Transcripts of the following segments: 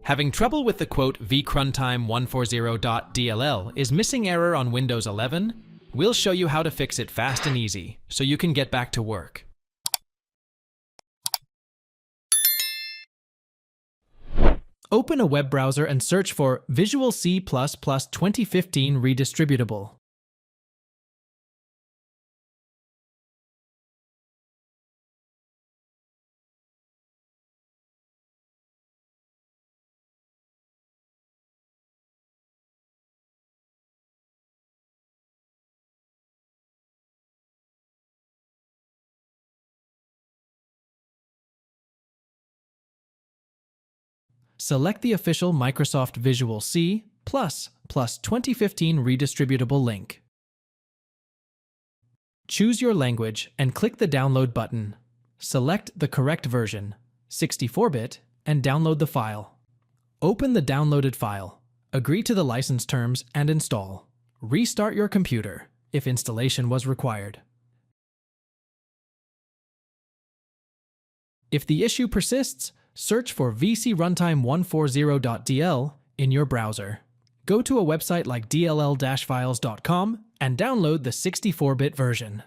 Having trouble with the quote Vcruntime140.dll is missing error on Windows 11? We'll show you how to fix it fast and easy, so you can get back to work. Open a web browser and search for Visual C++ 2015 Redistributable. Select the official Microsoft Visual C ++ 2015 Redistributable link. Choose your language and click the Download button. Select the correct version, 64-bit, and download the file. Open the downloaded file, agree to the license terms, and install. Restart your computer if installation was required. If the issue persists, search for Vcruntime140.dll in your browser. Go to a website like dll-files.com and download the 64-bit version.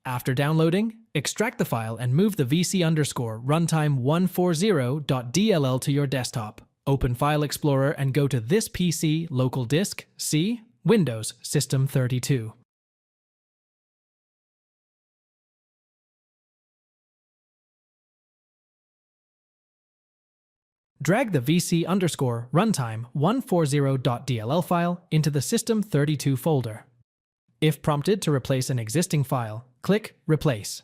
After downloading, extract the file and move the vc_runtime140.dll to your desktop. Open File Explorer and go to this PC, local disk, C, Windows, System 32. Drag the vc_runtime140.dll file into the System 32 folder. If prompted to replace an existing file, click Replace.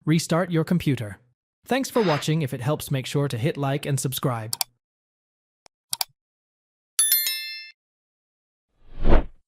Restart your computer. Thanks for watching. If it helps, make sure to hit like and subscribe.